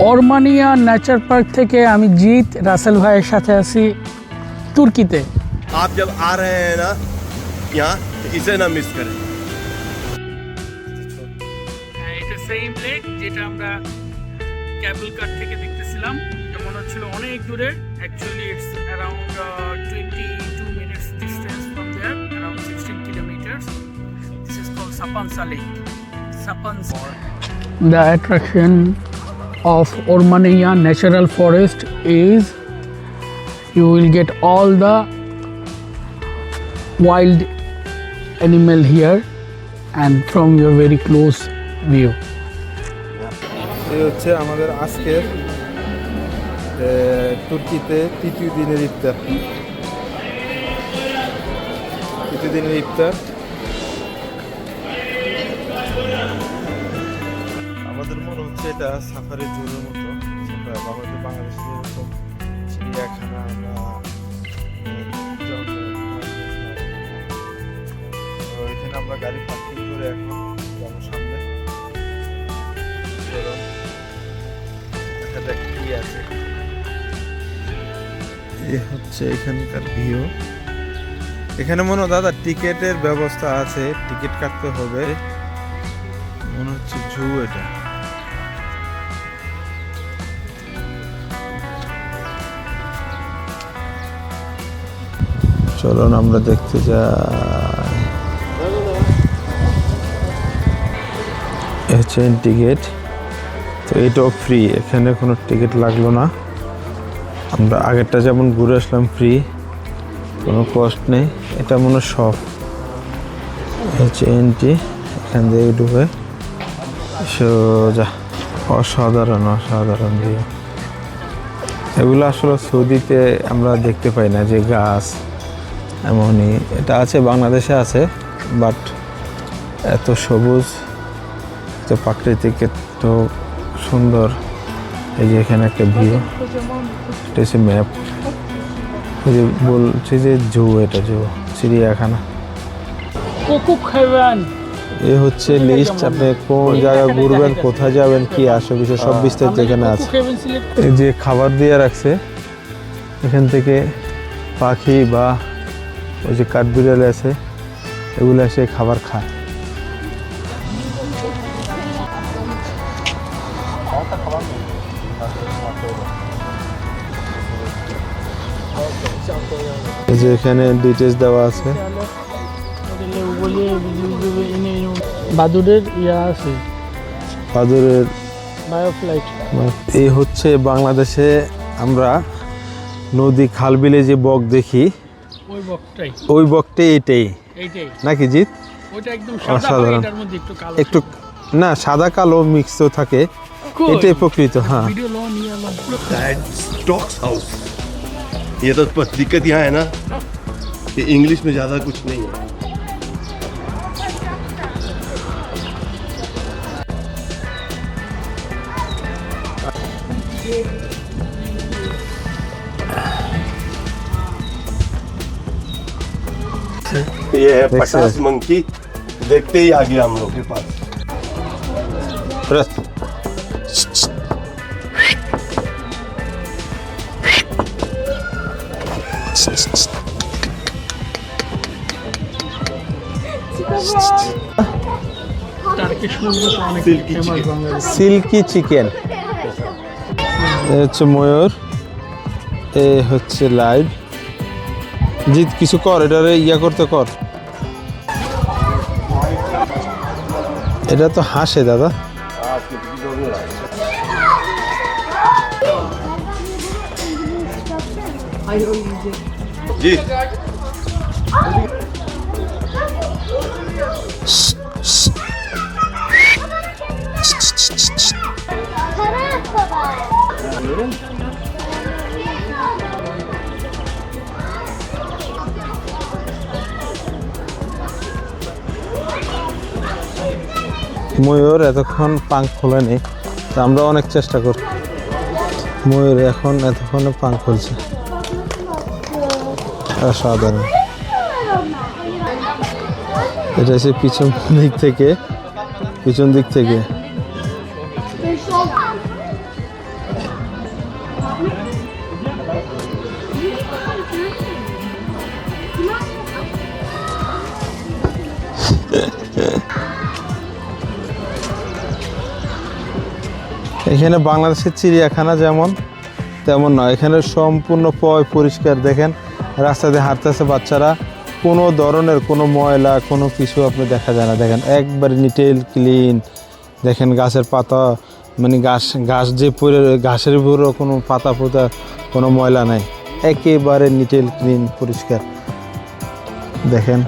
ওরমানিয়া nature park থেকে আমি জিৎ রাসেল ভাইয়ের সাথে আছি তুর্কিতে। आप जब आ रहे हैं ना यहाँ तो इसे ना मिस करें। এটা সেম লেক যেটা আমরা কেবল কার থেকে দেখতেছিলাম। এটা মনে হচ্ছিল অনেক দূরে। Actually it's around 22 minutes distance from there, around 16 kilometers. This is called Sapansa Lake. Sapansa. The attraction of Ormaniya Natural Forest is you will get all the wild animal here and from your very close view. এই হচ্ছে আমাদের আজকের তুর্কিতে তৃতীয় দিনের ইফতার। আমাদের মনে হচ্ছে এটা সাফারি জোরের মতো। আমাদের বাংলাদেশে যেরকম চিড়িয়াখানা বা এখানে আমরা গাড়ি পার্কিং করে এখন যাবো সামনে। দেখা যাক কি আছে। এই হচ্ছে এখানকার ভিউ। এখানে মনে হয় দাদা টিকেটের ব্যবস্থা আছে, টিকিট কাটতে হবে। মনে হচ্ছে জু এটা। চলুন আমরা দেখতে যাই। হচ্ছে টিকিট, তো এটাও ফ্রি, এখানে কোনো টিকিট লাগলো না। আমরা আগেরটা যেমন ঘুরে আসলাম ফ্রি, কোনো কস্ট নেই। এটা মনে সব হচ্ছে এন্ট্রি, এখান থেকে ঢুকে সোজা। অসাধারণ অসাধারণ ভিউ। এগুলো আসলে সৌদিতে আমরা দেখতে পাই না, যে গাছ এমনই। এটা আছে বাংলাদেশে আছে, বাট এত সবুজ, এত প্রাকৃতিক, এত সুন্দর। এই যে এখানে একটা ভিউ, এটা হচ্ছে ম্যাপ। এই যে বলছি যে জু, এটা জু চিড়িয়াখানা। এ হচ্ছে লিস্ট, আপনি কোন জায়গায় ঘুরবেন, কোথায় যাবেন, কি আসে বিষয় সব বিস্তারিত এখানে আছে। এই যে খাবার দিয়ে রাখছে, এখান থেকে পাখি বা ওই যে কাঠবিড়াল আছে, এগুলো এসে খাবার খায়। এই যে এখানে ডিটেলস দেওয়া আছে। বাদুড়ের ইয়া আছে, বাদুড়ের বায়োফ্লাইট। এই হচ্ছে বাংলাদেশে আমরা নদী খাল বিলে যে বক দেখি, ওই বকটাই এটাই নাকি জিৎ? অসাধারণ। একটু না সাদা কালো মিক্স তো থাকে, এটাই প্রকৃত। হ্যাঁ, डॉग्स हाउस। ये तो बस दिक्कत यहाँ है ना कि इंग्लिश में ज़्यादा कुछ नहीं है। ये है 50 मंकी, देखते ही आ गया हम लोग के पास। Silky chicken. এ হচ্ছে ময়ূর, এ হচ্ছে লাইভ। জিৎ কিছু কর, এটারে ইয়া করতে কর। এটা তো হাসে দাদা। जी ময়ূর এতক্ষণ পাঙ্খ খোলেনি, তো আমরা অনেক চেষ্টা করি। ময়ূর এখন এতক্ষণে পাঙ্খ খুলছে। অসাধারণ। এটা হচ্ছে পিছন দিক থেকে এখানে বাংলাদেশের চিড়িয়াখানা যেমন তেমন নয়, এখানে সম্পূর্ণ পরিষ্কার। দেখেন রাস্তা দিয়ে হাঁটতেছে বাচ্চারা, কোনো ধরনের কোনো ময়লা কোনো কিছু আপনি দেখা যায় না। দেখেন একবারে নিটেল ক্লিন। দেখেন গাছের পাতা, মানে ঘাস যে পরে ঘাসের উপরও কোনো পাতা পোতা কোনো ময়লা নাই, একেবারে নিটেল ক্লিন পরিষ্কার। দেখেন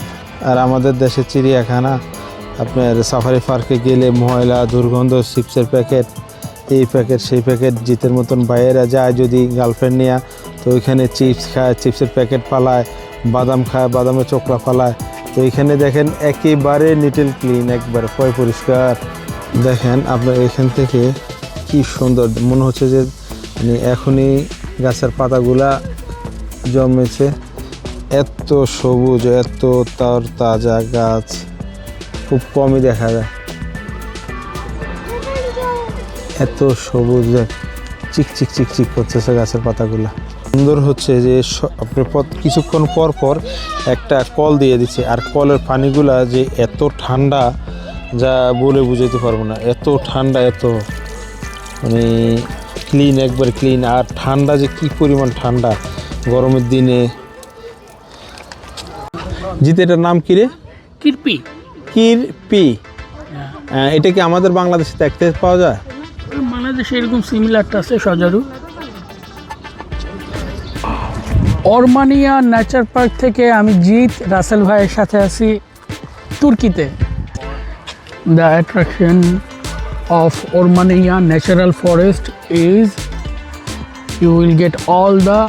আর আমাদের দেশের চিড়িয়াখানা আপনার সাফারি পার্কে গেলে ময়লা দুর্গন্ধ, চিপসের প্যাকেট, এই প্যাকেট সেই প্যাকেট, জিতের মতন বাইরে যায় যদি গার্লফ্রেন্ড নিয়ে, তো ওইখানে চিপস খায়, চিপসের প্যাকেট পালায়, বাদাম খায়, বাদামের চোকলা পালায়। তো এখানে দেখেন একেবারে নিটেল ক্লিন, একবারে পরিষ্কার। দেখেন আপনার এখান থেকে কি সুন্দর মনে হচ্ছে যে মানে এখনই গাছের পাতাগুলা জমেছে, এত সবুজ, এত তাজা গাছ খুব কমই দেখা যায়। এত সবুজ, চিকচিক চিকচিক করতেছে গাছের পাতাগুলা। সুন্দর হচ্ছে যে আপনি কিছুক্ষণ পর পর একটা কল দিয়ে দিচ্ছে, আর কলের পানিগুলা যে এত ঠান্ডা যা বলে বুঝাইতে পারবো না। এত ঠান্ডা, এত মানে ক্লিন, একবার ক্লিন। আর ঠান্ডা যে কি পরিমাণ ঠান্ডা গরমের দিনে। জিতে এটার নাম কি রে? কিরপি। কিরপি। এটা কি আমাদের বাংলাদেশে দেখতে পাওয়া যায়? বাংলাদেশে এরকম সিমিলারটা আছে সজারু। ওরমানিয়া নেচার পার্ক থেকে আমি জিৎ রাসেল ভাইয়ের সাথে আছি তুর্কিতে। The attraction of Ormanya natural forest is you will get all the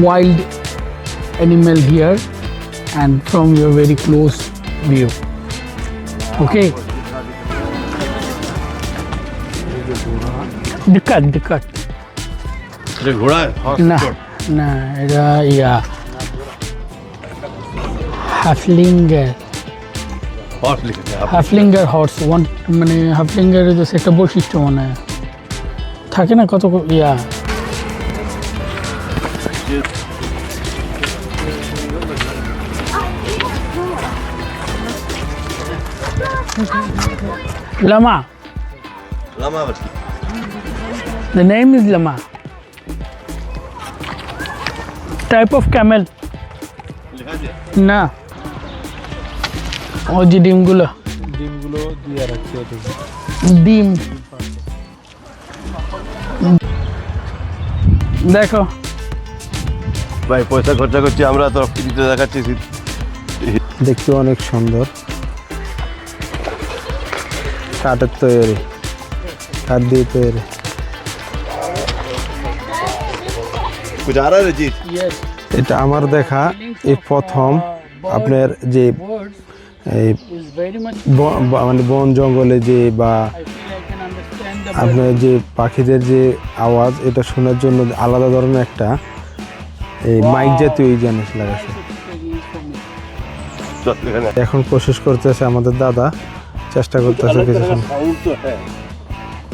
wild animal here and from your very close view. Okay. Dikkat. এটা ঘোড়া না না এটা ইয়া হাফলিঙ্গার হর্স লিখেছে হাফলিঙ্গার হর্স ওয়ান, মানে হাফলিঙ্গারের যে একটা বৈশিষ্ট্য মনে হয় থাকে না কত ইয়া। Lama. Lama. The name is Lama. Type of camel. না ওই যে ডিমগুলো দিয়ে রাখছে। ডিম দেখো ভাই পয়সা খরচা করছি আমরা, তো ফ্রিতে দেখাচ্ছি। দেখতে অনেক সুন্দর, কাঠের তৈরি, কাঠ দিয়ে তৈরি। कुछ आ रहा है जी? এটা আমার দেখা এই প্রথম আপনার যে এই মানে বন জঙ্গলে যে বা আপনার যে পাখিদের যে আওয়াজ, এটা শোনার জন্য আলাদা ধরনের একটা এই মাইক জাতীয় জিনিস লাগাচ্ছে। এখন কোশিশ করতেছে আমাদের দাদা, চেষ্টা করতেছে কিছু साउंड तो है,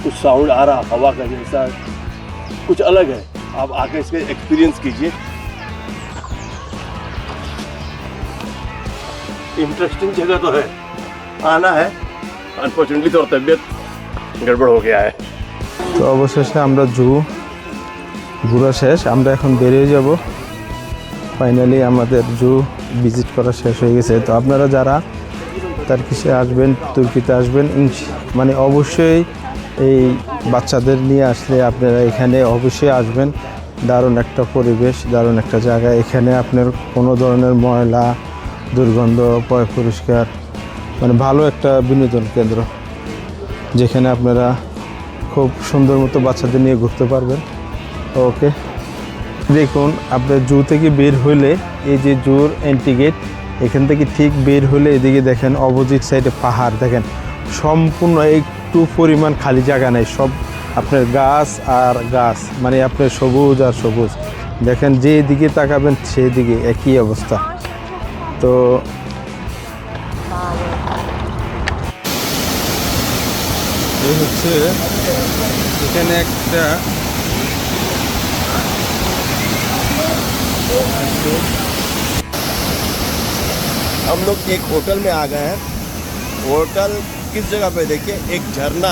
कुछ साउंड आ रहा हवा का जैसा, कुछ अलग है। आप आके इसका एक्सपीरियंस कीजिए। इंटरेस्टिंग जगह तो है, आना है। अनफॉर्चुनेटली तो तबीयत गड़बड़ हो गया है। তো অবশেষে আমরা ঘোরা শেষ, আমরা এখন বেরিয়ে যাব। ফাইনালি আমাদের জু ভিজিট করা শেষ হয়ে গেছে। তো আপনারা যারা টার্কিশে আসবেন, তুর্কিতে আসবেন, মানে অবশ্যই এই বাচ্চাদের নিয়ে আসলে আপনারা এখানে অবশ্যই আসবেন। দারুণ একটা পরিবেশ, দারুণ একটা জায়গা। এখানে আপনার কোনো ধরনের ময়লা দুর্গন্ধ, পরিষ্কার, মানে ভালো একটা বিনোদন কেন্দ্র, যেখানে আপনারা খুব সুন্দর মতো বাচ্চাদের নিয়ে ঘুরতে পারবেন। ওকে, দেখুন আপনার জু থেকে বের হলে এই যে জুর এন্ট্রি গেট, এখান থেকে ঠিক বের হলে এদিকে দেখেন অপোজিট সাইডে পাহাড়। দেখেন সম্পূর্ণ একটু পরিমাণ খালি জায়গা নেই, সব আপনার গাছ আর গাছ, মানে আপনার সবুজ আর সবুজ। দেখেন যে দিকে তাকাবেন সেই দিকে একই অবস্থা। তো এই হচ্ছে এখানে একটা हम लोग एक होटल में आ गए हैं। होटल किस जगह पे देखिए, एक झरना,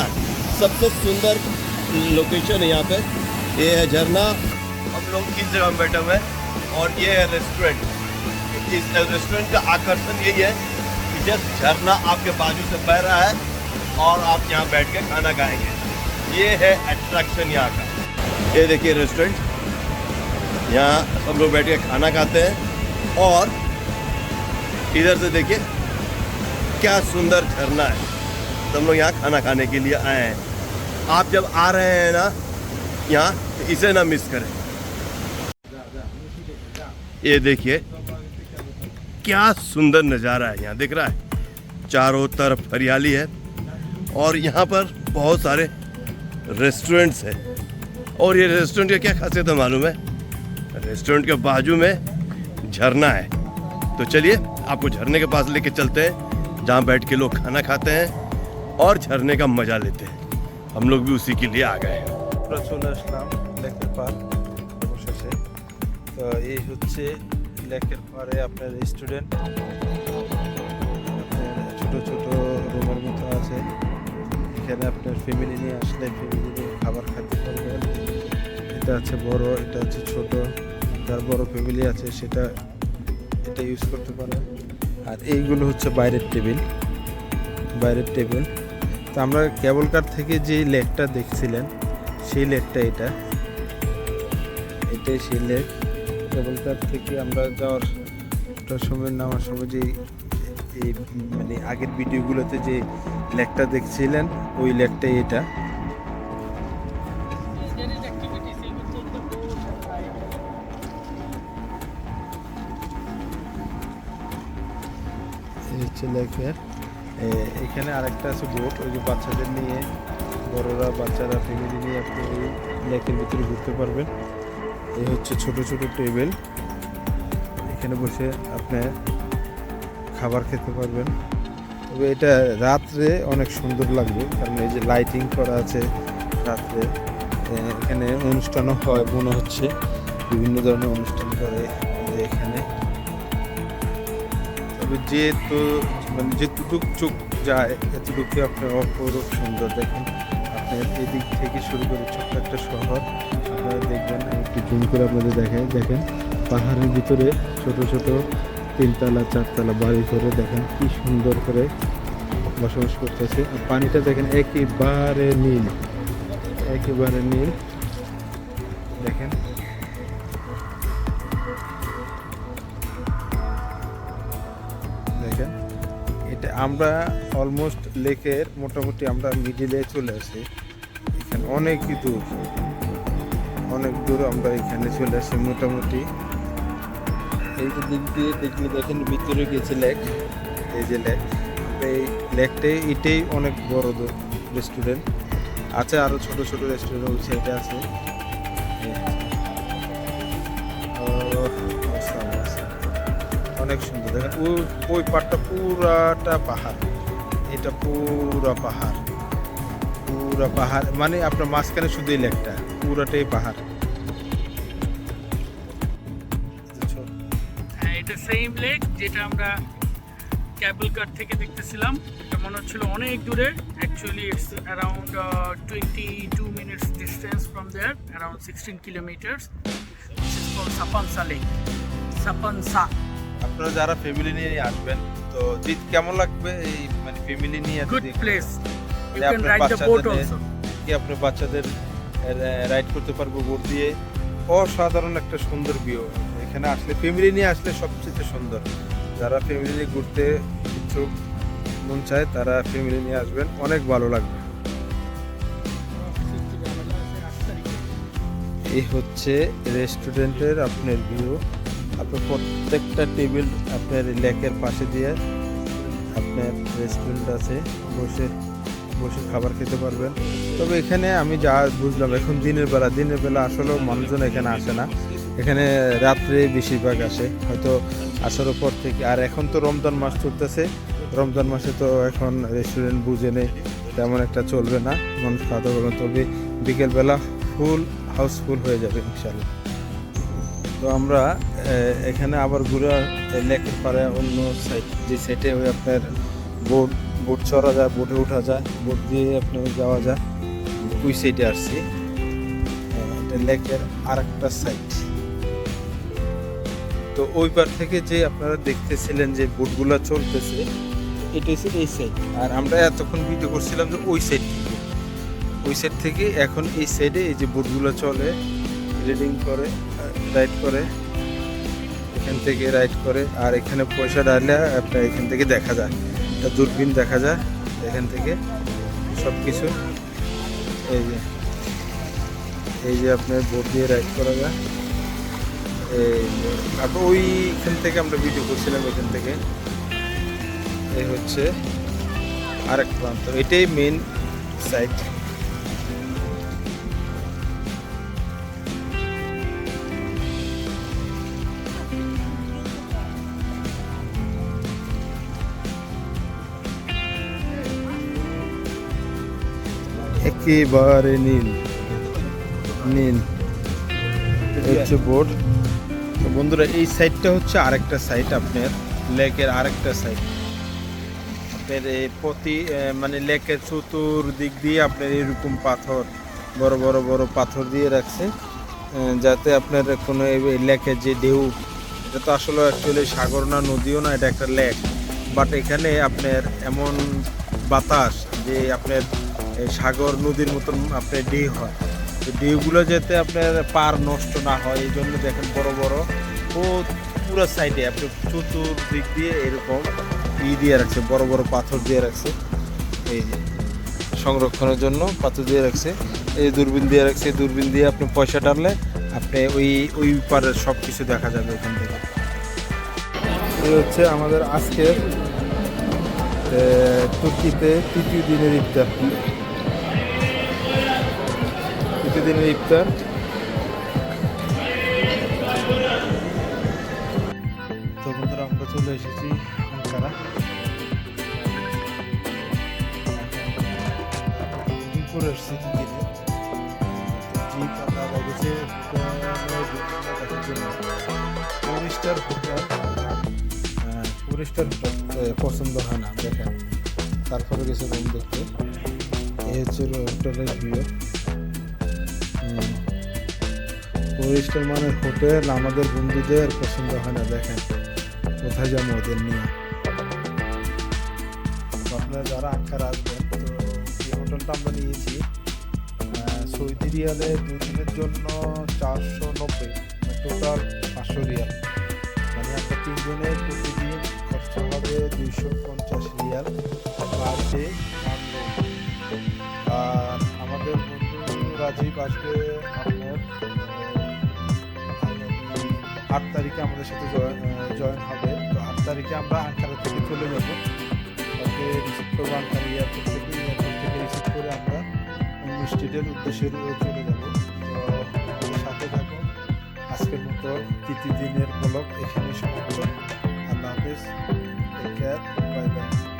सबसे सुंदर लोकेशन है यहाँ पे। ये है झरना, हम लोग इस जगह में बैठे हुए हैं और ये है रेस्टोरेंट। इस रेस्टोरेंट का आकर्षण यही है कि जस्ट झरना आपके बाजू से बह रहा है और आप यहाँ बैठ के खाना खाएंगे। ये है अट्रैक्शन यहाँ का। ये देखिए रेस्टोरेंट, यहाँ सब लोग बैठ के खाना खाते हैं और इधर से देखिए क्या सुंदर झरना है। तो हम लोग यहाँ खाना खाने के लिए आए हैं। आप जब आ रहे हैं ना यहाँ, तो इसे ना मिस करें। ये देखिए क्या सुंदर नज़ारा है, यहाँ दिख रहा है, चारों तरफ हरियाली है और यहाँ पर बहुत सारे रेस्टोरेंट्स हैं। और ये रेस्टोरेंट का क्या खासियत है मालूम है? रेस्टोरेंट के बाजू में झरना है। तो चलिए आपको झरने के पास लेके चलते हैं, जहाँ बैठ के लोग खाना खाते हैं और झरने का मजा लेते हैं। हम लोग भी उसी के लिए आ गए हैं। চলে আসলাম লেকের পার অবশেষে। তো এই হচ্ছে লেকের পারে আপনার রেস্টুরেন্ট, আপনার ছোটো ছোটো রুমের মতো আছে। এখানে আপনার ফ্যামিলি নিয়ে আসলে ফ্যামিলি নিয়ে খাবার খেতে পারবেন। এটা হচ্ছে বড়, এটা হচ্ছে ছোট। যার বড় ফ্যামিলি আছে সেটা এটা ইউজ করতে পারে। আর এইগুলো হচ্ছে বাইরের টেবিল, বাইরের টেবিল। তো আমরা কেবল কার থেকে যে লেকটা দেখছিলেন সেই লেকটা এটাই সেই লেক। কেবল কার থেকে আমরা যাওয়ার সময় নামার সময় যে এই মানে আগের ভিডিওগুলোতে যে লেকটা দেখছিলেন ওই লেকটাই এটা। এই হচ্ছে লেকের। এখানে আরেকটা আছে বোট, ওই যে বাচ্চাদের নিয়ে, বড়রা বাচ্চারা ফ্যামিলি নিয়ে আপনি এই লেকের ভিতরে ঘুরতে পারবেন। এই হচ্ছে ছোট ছোট টেবিল, এখানে বসে আপনি খাবার খেতে পারবেন। তবে এটা রাত্রে অনেক সুন্দর লাগবে, কারণ এই যে লাইটিং করা আছে রাত্রে। এখানে অনুষ্ঠানও হয় মনে হচ্ছে, বিভিন্ন ধরনের অনুষ্ঠান করে এখানে। তবে যেহেতু মানে যেটুকু চোখ যায় এতটুকু আপনার অপরূপ সুন্দর। দেখেন আপনার এদিক থেকে শুরু করে ছোট্ট একটা শহর আপনারা দেখবেন। আমি একটু জুম করে আপনাদের দেখাই। দেখেন পাহাড়ের ভিতরে ছোট ছোট 3তলা 4তলা বাড়ি করে দেখেন কি সুন্দর করে বসবাস করতেছে। আর পানিটা দেখেন একেবারে নীল, একেবারে নীল। দেখেন দেখেন এটা আমরা অলমোস্ট লেকের মোটামুটি আমরা মিডিলে চলে আসি। এখানে অনেক দূর, অনেক দূর আমরা এখানে চলে আসি মোটামুটি। এই যে দিক দিয়ে দেখলে দেখেন ভিতরে গেছে লেক, এই যে লেক। এই লেকটাই এটাই অনেক বড় রেস্টুরেন্ট আছে, আরও ছোট ছোট রেস্টুরেন্ট ওই সাইডে আছে। অনেক সুন্দর দেখেন ওই পাড়টা পুরাটা পাহাড়, এটা পুরা পাহাড়, পুরা পাহাড় মানে আপনার মাঝখানে শুধু এই লেকটা, পুরাটাই পাহাড়। হ্যাঁ, এটা সেম লেক যেটা আমরা ক্যাবল কার থেকে দেখতেছিলাম। এটা মনে হচ্ছিল অনেক দূরে। Actually it's around 22 minutes distance from there, around 16 kilometers. This is called Sapansa Lake. Sapansa. আপনারা যারা ফ্যামিলি নিয়ে আসবেন তো কেমন লাগবে এই মানে ফ্যামিলি নিয়ে? Good place. You আপনার can ride the boat also. কি আপনার বাচ্চাদের রাইড করতে পারবো বোট দিয়ে। অসাধারণ একটা সুন্দর ভিউ। এখানে আসলে ফ্যামিলি নিয়ে আসলে সবচেয়ে সুন্দর। যারা ফ্যামিলি নিয়ে ঘুরতে ইচ্ছুক মন চায় তারা ফ্যামিলি নিয়ে আসবেন, অনেক ভালো লাগবে। এই হচ্ছে রেস্টুরেন্টের আপনার ভিউ। আপনার প্রত্যেকটা টেবিল আপনার লেকের পাশে দিয়ে আপনার রেস্টুরেন্ট আছে, বসে বসে খাবার খেতে পারবেন। তবে এখানে আমি যা বুঝলাম এখন দিনের বেলা আসলেও মানুষজন এখানে আসে না, এখানে রাত্রে বেশিরভাগ আসে, হয়তো আসার পর থেকে। আর এখন তো রমজান মাস চলতেছে, রমজান মাসে তো এখন রেস্টুরেন্ট বুঝে নেই তেমন একটা চলবে না, মানুষ খাওয়া দাওয়া করবেন। তবে বিকেলবেলা ফুল হাউসফুল হয়ে যাবে ইনশাল্লাহ। তো আমরা এখানে আবার ঘুরে লেকের পারে অন্য সাইড যে সাইডে ওই আপনার বোট চড়া যায়, বোটে ওঠা যায়, বোট দিয়ে আপনার যাওয়া যায়, ওই সাইডে আসছি। এটা লেকের আর একটা সাইড। তো ওই পার থেকে যে আপনারা দেখতেছিলেন যে বোটগুলো চলতেছে, এটা হচ্ছে এই সাইড। আর আমরা এতক্ষণ ভিডিও করছিলাম যে ওই সাইড থেকে এখন এই সাইডে এই যে বোটগুলো চলে, রিডিং করে, রাইড করে, এখান থেকে রাইড করে। আর এখানে পয়সা ডালে আপনার এখান থেকে দেখা যায়, একটা দূরবীন দেখা যায় এখান থেকে সব কিছু। এই যে আপনার বোট দিয়ে রাইড করা যায়। আর ওইখান থেকে আমরা ভিডিও করছিলাম, এখান থেকে এই হচ্ছে আরেক প্রান্ত, এটাই মেন সাইট। একেবারে নীল হচ্ছে বোর্ড। তো বন্ধুরা এই সাইডটা হচ্ছে আরেকটা সাইড, আপনার লেকের আরেকটা সাইড। আপনার এই মানে লেকের চতুর্দিক দিয়ে আপনার এরকম পাথর, বড় বড় বড় পাথর দিয়ে রাখছে, যাতে আপনার কোনো লেকের যে ঢেউ, এটা তো আসলে অ্যাকচুয়ালি সাগর না নদীও না, এটা একটা লেক, বাট এখানে আপনার এমন বাতাস যে আপনার সাগর নদীর মতন আপনার ঢেউ হয়। তো ঢেউগুলো যাতে আপনার পার নষ্ট না হয়, এই জন্য দেখেন বড় বড় পুরো সাইডে আপনার চতুর্দিক দিয়ে এরকম দিয়ে রাখছে, বড় বড় পাথর দিয়ে রাখছে, এই যে সংরক্ষণের জন্য পাথর দিয়ে রাখছে। এই দূরবীন দিয়ে রাখছে, দূরবীন দিয়ে আপনি পয়সা টানলে আপনি ওই পারের সব কিছু দেখা যাবে এখান থেকে। এই হচ্ছে আমাদের আজকের তুর্কিতে তৃতীয় দিনের ইফতার। তো বন্ধুরা আমরা চলে এসেছি আঙ্কারা। করে এসেছি টুরিস্টার পছন্দ হয় না, দেখেন তারপরে গেছে রুম দেখতে। এই হচ্ছে হোটেলের ভিউ। টুরিস্টার মানে হোটেল, আমাদের বন্ধুদের পছন্দ হয় না, দেখেন কোথায় যাবো ওদের নিয়ে। আপনারা যারা আঙ্কারা আসবেন, তো এই হোটেলটা আমরা নিয়েছি সৌদি রিয়ালে 2 দিনের জন্য 490, টোটাল 500 রিয়াল, মানে আমরা 3 জনের প্রতিদিন খরচা হবে 250 রিয়াল পার ডে। আর আমাদের বন্ধু রাজীব আসবে আপনার 8 তারিখে আমাদের সাথে জয়েন হবে। তো 8 তারিখে আমরা আঙ্কারা থেকে চলে যাব, তাকে রিসিভ করবো আঙ্কারা এয়ারপোর্ট থেকে রিসিভ করে আমরা অন্য স্টেটের উদ্দেশ্যে চলে যাব। তো আমাদের সাথে থাকুন। আজকের মতো তৃতীয় দিনের ব্লগ এখানে সমাপ্ত। আল্লাহ হাফেজ, টেক কেয়ার, বাই বাই।